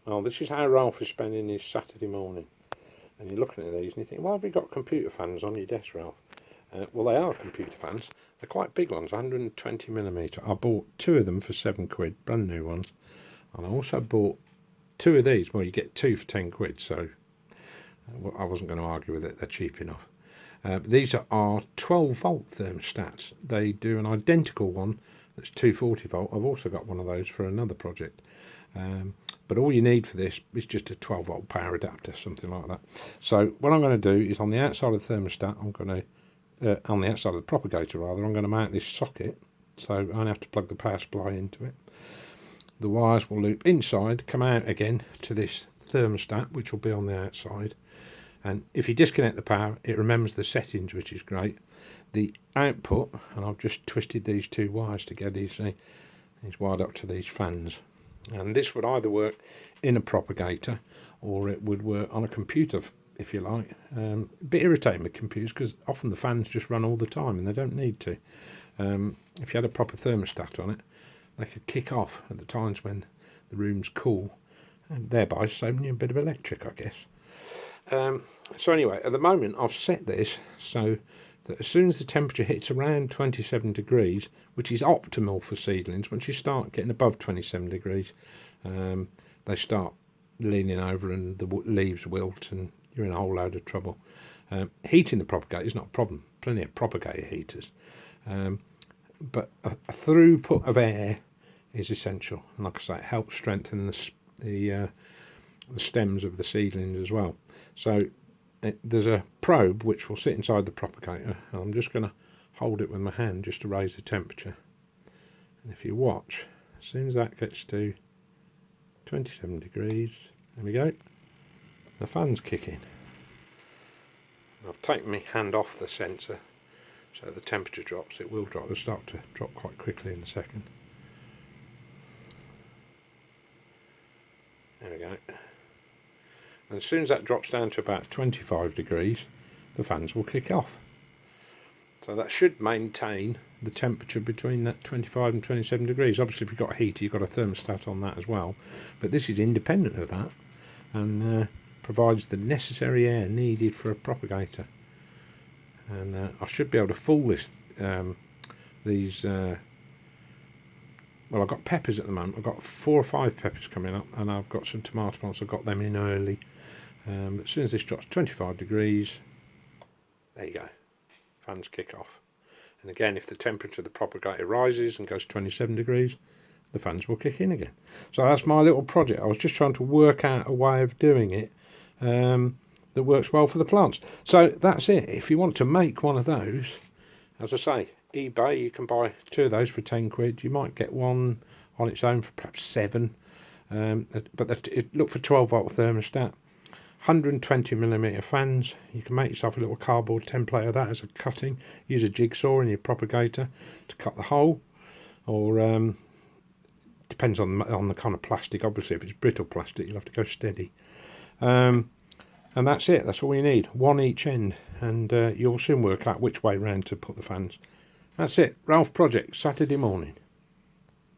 Well, this is how Ralph is spending his Saturday morning. And you're looking at these and you think, why have you got computer fans on your desk, Ralph? Well, they are computer fans. They're quite big ones, 120mm. I bought 2 of them for £7, brand new ones. And I also bought 2 of these. Well, you get 2 for £10, so I wasn't going to argue with it. They're cheap enough. These are 12-volt thermostats. They do an identical one that's 240-volt. I've also got one of those for another project. But all you need for this is just a 12-volt power adapter, something like that. So what I'm going to do is on the outside of the thermostat, on the outside of the propagator rather, I'm going to mount this socket. So I only have to plug the power supply into it. The wires will loop inside, come out again to this thermostat, which will be on the outside. And if you disconnect the power, it remembers the settings, which is great. The output, and I've just twisted these 2 wires together, you see, it's wired up to these fans. And this would either work in a propagator or it would work on a computer, if you like. A bit irritating with computers because often the fans just run all the time and they don't need to. If you had a proper thermostat on it, they could kick off at the times when the room's cool, and thereby saving you a bit of electric, I guess. So anyway, at the moment I've set this so that as soon as the temperature hits around 27 degrees, which is optimal for seedlings, once you start getting above 27 degrees, they start leaning over and the leaves wilt and you're in a whole load of trouble. Heating the propagator is not a problem, plenty of propagator heaters. But a throughput of air is essential, and like I say, it helps strengthen the stems of the seedlings as well. So there's a probe which will sit inside the propagator, and I'm just going to hold it with my hand just to raise the temperature. And if you watch, as soon as that gets to 27 degrees, there we go, the fan's kicking. I've taken my hand off the sensor so the temperature drops. It will drop, it'll start to drop quite quickly in a second. There we go. And as soon as that drops down to about 25 degrees, the fans will kick off. So that should maintain the temperature between that 25 and 27 degrees. Obviously, if you've got a heater, you've got a thermostat on that as well. But this is independent of that and provides the necessary air needed for a propagator. And I should be able to fool this, well, I've got peppers at the moment. I've got 4 or 5 peppers coming up, and I've got some tomato plants. I've got them in early. But as soon as this drops 25 degrees, there you go, fans kick off. And again, if the temperature of the propagator rises and goes 27 degrees, the fans will kick in again. So that's my little project. I was just trying to work out a way of doing it that works well for the plants. So that's it. If you want to make one of those, as I say, eBay, you can buy 2 of those for £10. You might get one on its own for perhaps 7. But look for 12-volt thermostat, 120mm fans. You can make yourself a little cardboard template of that as a cutting. Use a jigsaw in your propagator to cut the hole, or depends on the kind of plastic. Obviously, if it's brittle plastic, you'll have to go steady. And that's it. That's all you need. 1 each end, and you'll soon work out which way round to put the fans. That's it. Ralph Project, Saturday morning.